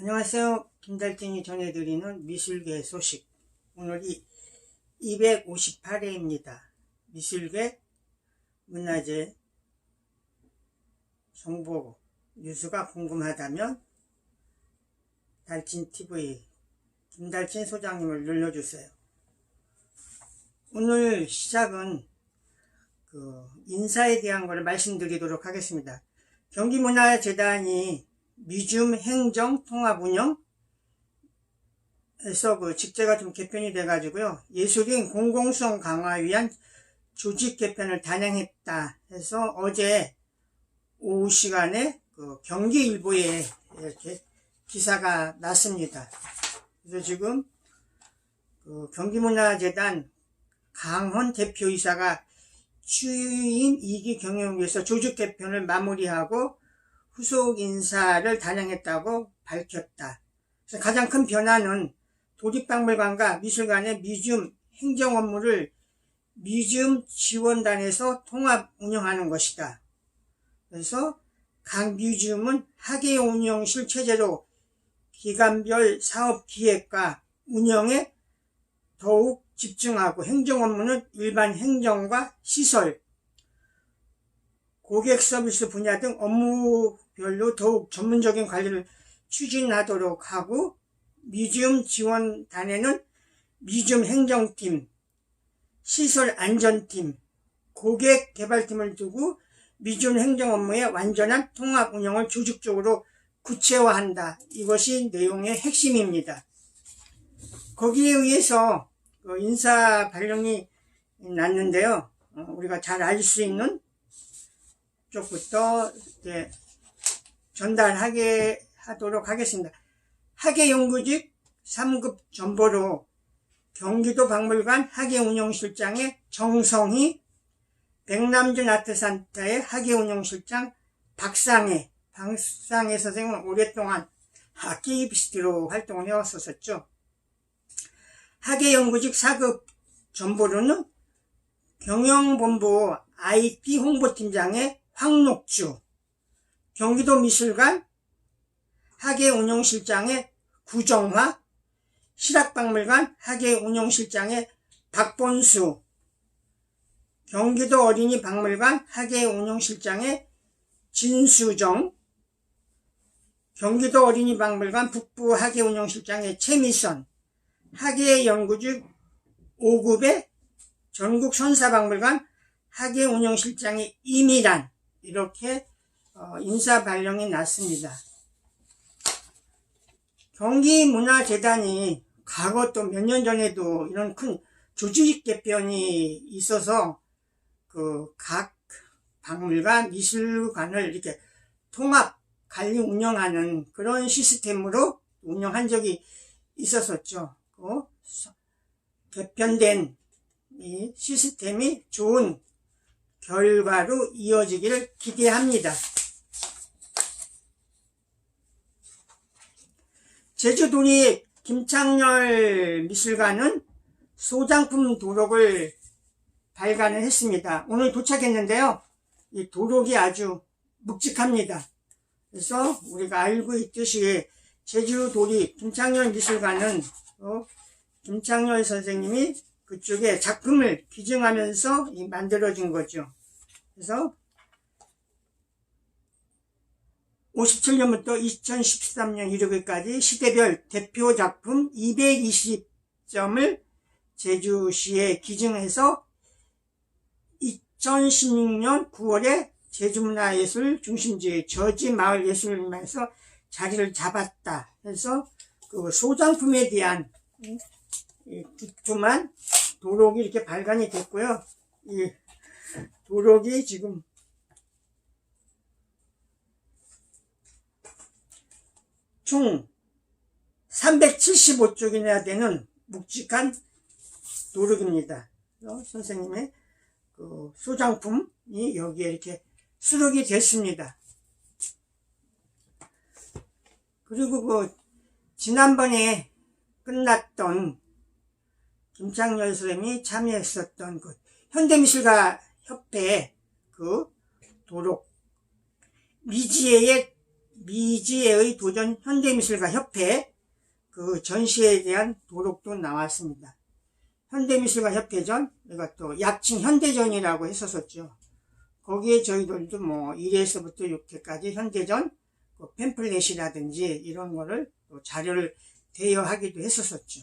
안녕하세요. 김달진이 전해드리는 미술계 소식. 오늘이 258회입니다. 미술계 문화재 정보 뉴스가 궁금하다면 달진TV 김달진 소장님을 눌러주세요. 오늘 시작은 인사에 대한 것을 말씀드리도록 하겠습니다. 경기문화재단이 미줌 행정 통합 운영에서 직제가 좀 개편이 돼가지고요. 예술인 공공성 강화 위한 조직 개편을 단행했다 해서 어제 오후 시간에 경기일보에 이렇게 기사가 났습니다. 그래서 지금 경기문화재단 강헌 대표이사가 취임 2기 경영을 위해서 조직 개편을 마무리하고 후속 인사를 단행했다고 밝혔다. 그래서 가장 큰 변화는 도립박물관과 미술관의 미줌 행정 업무를 미줌 지원단에서 통합 운영하는 것이다. 그래서 각 미줌은 학예 운영실 체제로 기관별 사업 기획과 운영에 더욱 집중하고 행정 업무는 일반 행정과 시설, 고객 서비스 분야 등 업무별로 더욱 전문적인 관리를 추진하도록 하고, 미줌 지원단에는 미줌 행정팀, 시설 안전팀, 고객 개발팀을 두고 미줌 행정 업무의 완전한 통합 운영을 조직적으로 구체화한다. 이것이 내용의 핵심입니다. 거기에 의해서 인사 발령이 났는데요. 우리가 잘 알 수 있는 쪽부터 전달하게 하도록 하겠습니다. 학예연구직 3급 전보로 경기도 박물관 학예운영실장의 정성희, 백남준 아트센터의 학예운영실장 박상혜 선생님은 오랫동안 아키비스트로 활동을 해왔었죠. 학예연구직 4급 전보로는 경영본부 IT 홍보팀장의 황록주, 경기도 미술관 학예운영실장의 구정화, 실학박물관 학예운영실장의 박본수, 경기도 어린이박물관 학예운영실장의 진수정, 경기도 어린이박물관 북부 학예운영실장의 최미선, 학예연구직 5급의 전국 선사박물관 학예운영실장의 이미란, 이렇게 인사 발령이 났습니다. 경기문화재단이 과거 또 몇 년 전에도 이런 큰 조직 개편이 있어서 각 박물관, 미술관을 이렇게 통합 관리 운영하는 그런 시스템으로 운영한 적이 있었었죠. 개편된 이 시스템이 좋은 결과로 이어지기를 기대합니다. 제주도립 김창렬 미술관은 소장품 도록을 발간을 했습니다. 오늘 도착했는데요. 이 도록이 아주 묵직합니다. 그래서 우리가 알고 있듯이 제주도립 김창렬 미술관은 김창렬 선생님이 그쪽에 작품을 기증하면서 만들어진 거죠. 그래서 57년부터 2013년 1월까지 시대별 대표 작품 220점을 제주시에 기증해서 2016년 9월에 제주문화예술 중심지 저지마을예술원에서 자리를 잡았다. 그래서 소장품에 대한 두툼한 도록이 이렇게 발간이 됐고요. 이 도록이 지금 총 375쪽이나 되는 묵직한 도록입니다. 선생님의 소장품이 여기에 이렇게 수록이 됐습니다. 그리고 지난번에 끝났던 김창렬 선생님이 참여했었던 현대미술가 협회 도록 미지혜의 미지의 도전 현대미술가 협회 그 전시에 대한 도록도 나왔습니다. 현대미술가 협회전, 이것도 약칭 현대전이라고 했었었죠. 거기에 저희들도 뭐 1회에서부터 6회까지 현대전 그 팸플렛이라든지 이런 거를 또 자료를 대여하기도 했었었죠.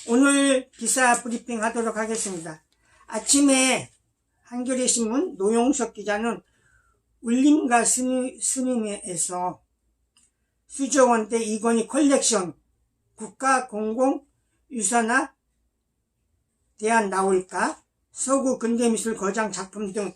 오늘 기사 브리핑 하도록 하겠습니다. 아침에 한겨레신문 노용석 기자는 울림과 스님에서 수조원 때 이건희 컬렉션 국가공공유산화 대안 나올까? 서구 근대미술 거장 작품 등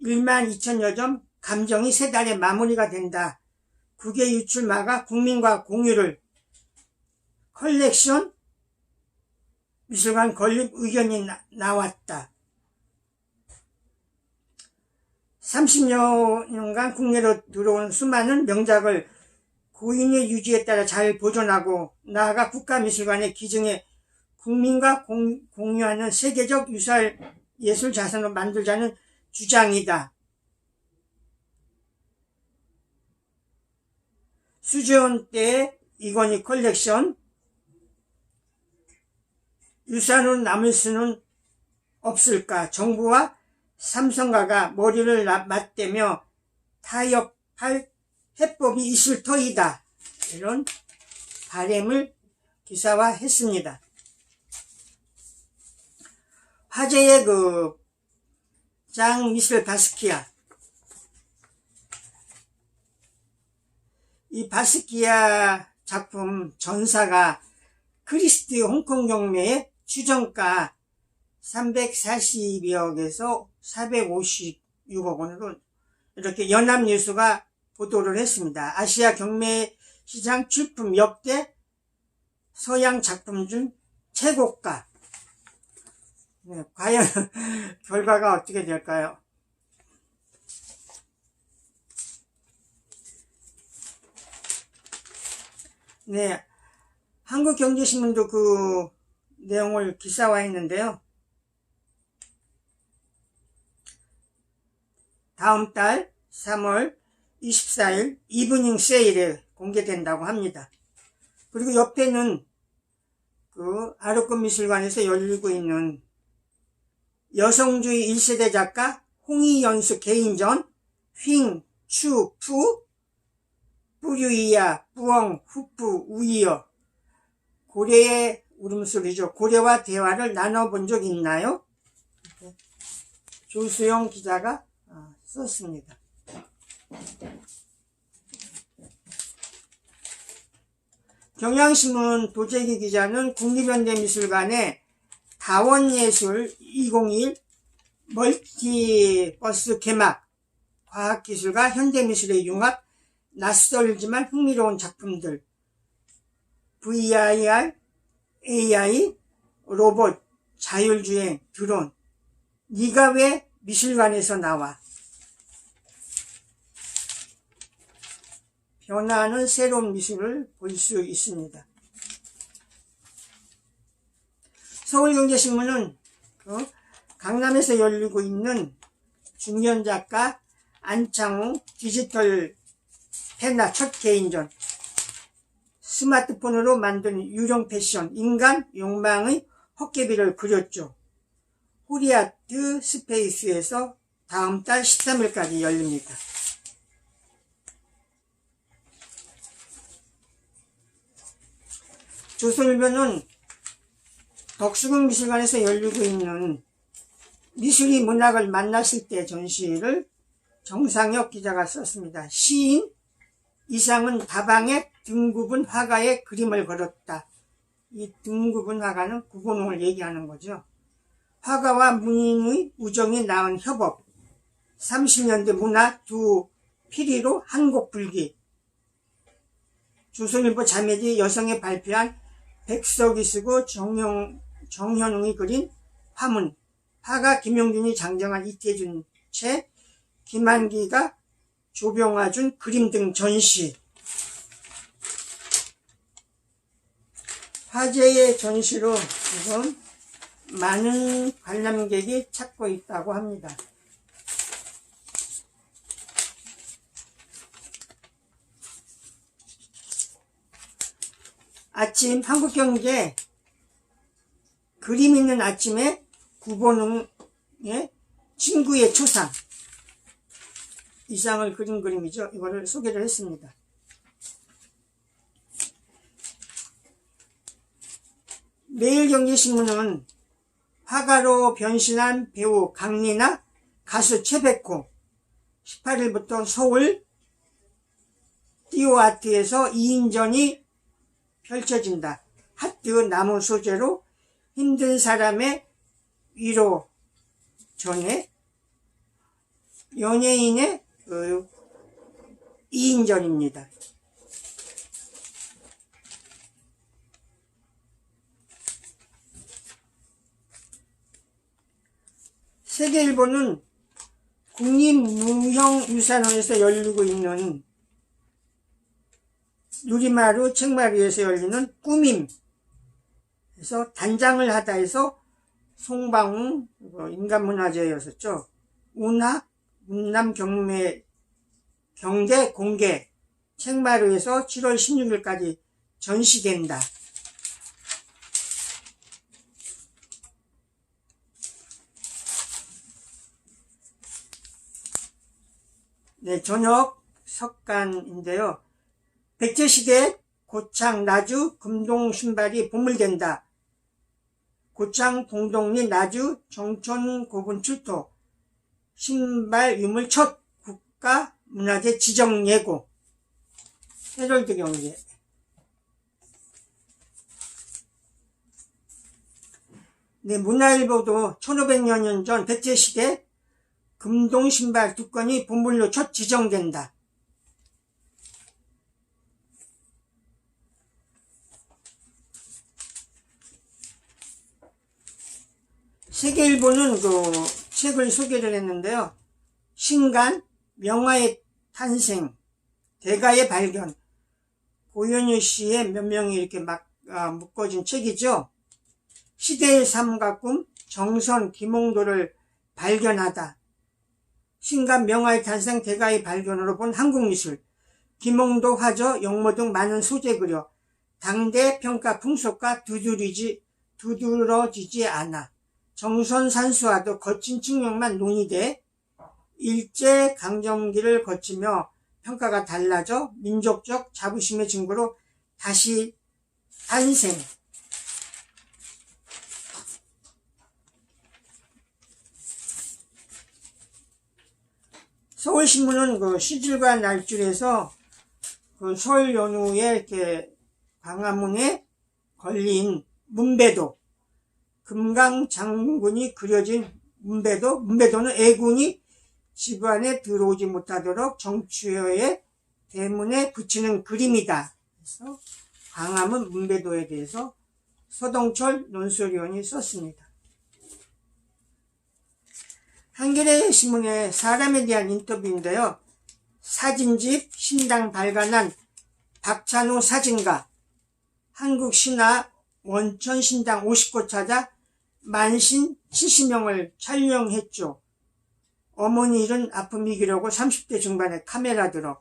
12,000여 점 감정이 3달에 마무리가 된다. 국외 유출 막아 국민과 공유를 컬렉션 미술관 건립 의견이 나왔다. 30여 년간 국내로 들어온 수많은 명작을 고인의 유지에 따라 잘 보존하고 나아가 국가미술관의 기증에 국민과 공유하는 세계적 예술 자산으로 만들자는 주장이다. 수조원 때의 이건희 컬렉션 유산으로 남을 수는 없을까? 정부와 삼성가가 머리를 맞대며 타협할 해법이 있을 터이다. 이런 바람을 기사화했습니다. 화제의 그 장 미셸 바스키아, 이 바스키아 작품 전사가 크리스티 홍콩 경매의 추정가 340억에서 456억 원으로 이렇게 연합뉴스가 보도를 했습니다. 아시아 경매 시장 출품 역대 서양 작품 중 최고가. 네, 과연 결과가 어떻게 될까요? 네, 한국경제신문도 그 내용을 기사화했는데요. 다음 달 3월 24일 이브닝 세일에 공개된다고 합니다. 그리고 옆에는 그 아르콘 미술관에서 열리고 있는 여성주의 1세대 작가 홍희연수 개인전 휭, 추, 푸, 뿌류이야, 뿌엉, 후프, 우이어. 고래의 울음소리죠. 고래와 대화를 나눠본 적 있나요? 조수영 기자가 썼습니다. 경향신문 도재기 기자는 국립현대미술관의 다원예술 2021 멀티버스 개막, 과학기술과 현대미술의 융합, 낯설지만 흥미로운 작품들, VIR, AI, 로봇, 자율주행, 드론, 네가 왜 미술관에서 나와? 변화하는 새로운 미술을 볼 수 있습니다. 서울경제신문은 강남에서 열리고 있는 중년 작가 안창호 디지털 페나 첫 개인전, 스마트폰으로 만든 유령 패션, 인간 욕망의 헛개비를 그렸죠. 호리아트 스페이스에서 다음 달 13일까지 열립니다. 조선일보는 덕수궁 미술관에서 열리고 있는 미술이 문학을 만났을 때 전시를 정상혁 기자가 썼습니다. 시인 이상은 다방에 등굽은 화가의 그림을 걸었다. 이 등굽은 화가는 구본홍을 얘기하는 거죠. 화가와 문인의 우정이 낳은 협업, 30년대 문화 두 피리로 한곡 불기. 조선일보 자매지 여성이 발표한 백석이 쓰고 정현웅이 그린 화문, 화가 김용준이 장정한 이태준 책, 김한기가 조병화준 그림 등 전시. 화제의 전시로 지금 많은 관람객이 찾고 있다고 합니다. 아침 한국경제 그림 있는 아침에 구본웅의 친구의 초상 이상을 그린 그림이죠. 이거를 소개를 했습니다. 매일경제신문은 화가로 변신한 배우 강리나 가수 최백호 18일부터 서울 띠오아트에서 2인전이 펼쳐진다. 하트 나무 소재로 힘든 사람의 위로 전에 연예인의 2인전입니다. 세계일보는 국립무형유산원에서 열리고 있는 누리마루 책마루에서 열리는 꾸밈에서 단장을 하다 해서 송방웅 인간문화재였었죠. 운학 문남 경매 경제 공개 책마루에서 7월 16일까지 전시된다. 네, 저녁 석간인데요. 백제시대 고창, 나주, 금동 신발이 보물된다. 고창, 봉동리, 나주, 정천, 고분 출토. 신발 유물 첫 국가 문화재 지정 예고. 해럴드 경제. 네, 문화일보도 1500년 전 백제시대 금동 신발 두 건이 보물로 첫 지정된다. 세계일보는 그 책을 소개를 했는데요. 신간, 명화의 탄생, 대가의 발견, 고현유 씨의 몇 명이 이렇게 막 묶어진 책이죠. 시대의 삶과 꿈, 정선, 김홍도를 발견하다. 신간, 명화의 탄생, 대가의 발견으로 본 한국미술, 김홍도, 화저, 영모 등 많은 소재 그려 당대 평가 풍속과 두드러지지 않아. 정선 산수와도 거친 측면만 논의돼 일제강점기를 거치며 평가가 달라져 민족적 자부심의 증거로 다시 탄생. 서울신문은 그 시줄과 날줄에서 그 설 연휴에 이렇게 광화문에 걸린 문배도, 금강 장군이 그려진 문배도는 애군이 집 안에 들어오지 못하도록 정추여의 대문에 붙이는 그림이다. 그래서 광화문 문배도에 대해서 서동철 논설위원이 썼습니다. 한겨레 신문의 사람에 대한 인터뷰인데요. 사진집 신당 발간한 박찬호 사진가, 한국신화 원천신당 50곳 찾아 만신 70명을 촬영했죠. 어머니 일은 아픔이 기려고 30대 중반에 카메라 들어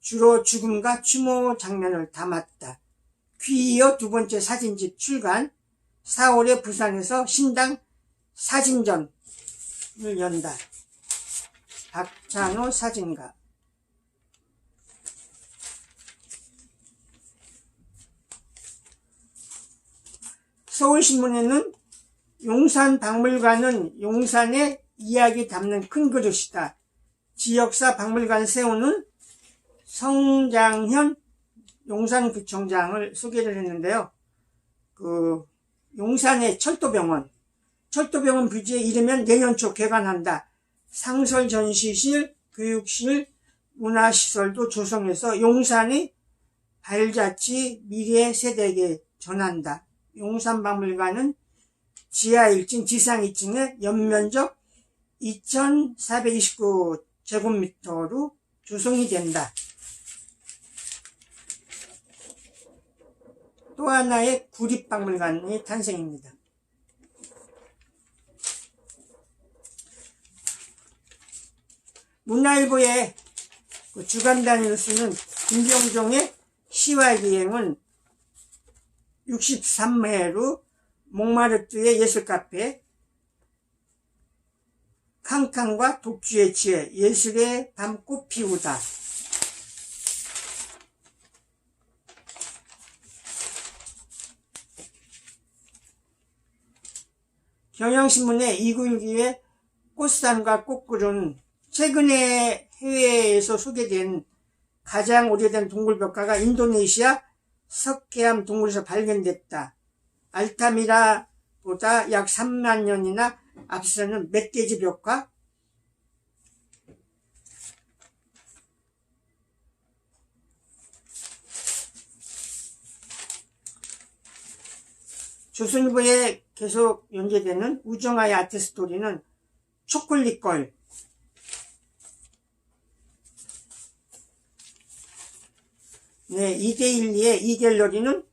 주로 죽음과 추모 장면을 담았다. 귀이어 두 번째 사진집 출간, 4월에 부산에서 신당 사진전을 연다. 박찬호 사진가. 서울신문에는 용산 박물관은 용산의 이야기 담는 큰 그릇이다. 지역사 박물관 세우는 성장현 용산구청장을 소개를 했는데요. 그 용산의 철도병원 뷰지에 이르면 내년 초 개관한다. 상설 전시실, 교육실, 문화시설도 조성해서 용산의 발자취 미래 세대에게 전한다. 용산박물관은 지하 1층, 지상 2층에 연면적 2429제곱미터로 조성이 된다. 또 하나의 구립박물관의 탄생입니다. 문화일보의 그 주간 단위로 쓰는 김병종의 시화기행은 63회로 몽마르트의 예술카페, 칸칸과 독주의 지혜, 예술의 밤 꽃 피우다. 경향신문의 2912회 꽃산과 꽃굴은 최근에 해외에서 소개된 가장 오래된 동굴벽화가 인도네시아 석게암 동굴에서 발견됐다. 알타미라보다 약 3만 년이나 앞서는 멧돼지 벽화, 조선일보에 계속 연재되는 우정아의 아트스토리는 초콜릿걸, 네, 2대1리의 이 갤러리는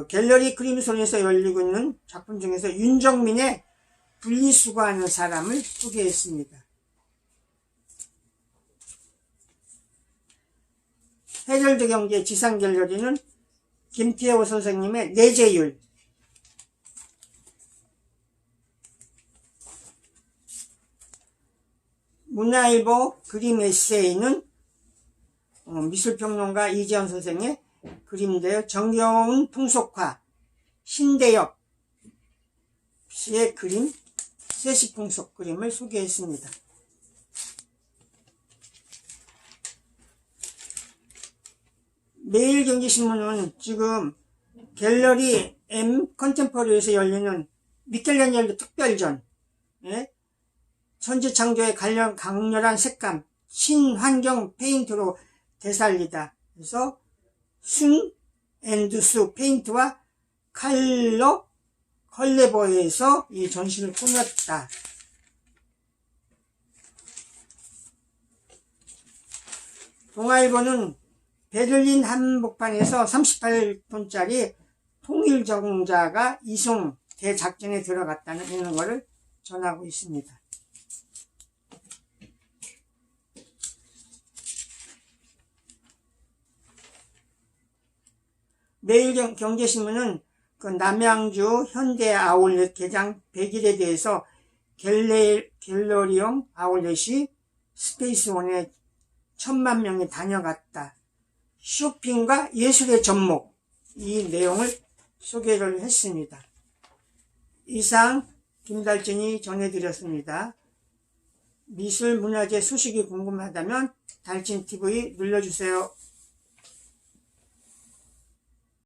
갤러리 크림손에서 열리고 있는 작품 중에서 윤정민의 분리수거하는 사람을 소개했습니다. 해럴드 경제 지상 갤러리는 김태호 선생님의 내재율, 문화일보 그림 에세이는 미술평론가 이재현 선생의 그림인데요. 정겨운 풍속화, 신대엽 씨의 그림, 세시풍속 그림을 소개했습니다. 매일경제신문은 지금 갤러리 M 컨템퍼리에서 열리는 미켈란젤로 특별전, 천지창조의 강렬한 색감, 친환경 페인트로 되살리다. 그래서 순 앤드 수 페인트와 컬러 컬레버에서 이 전시를 꾸몄다. 동아일보는 베를린 한복판에서 38톤짜리 통일정자가 이송 대작전에 들어갔다는 이런 거를 전하고 있습니다. 매일경제신문은 그 남양주 현대 아울렛 개장 100일에 대해서 갤러리용 아울렛이 스페이스원에 1000만 명이 다녀갔다. 쇼핑과 예술의 접목, 이 내용을 소개를 했습니다. 이상 김달진이 전해드렸습니다. 미술 문화재 소식이 궁금하다면 달진TV 눌러주세요.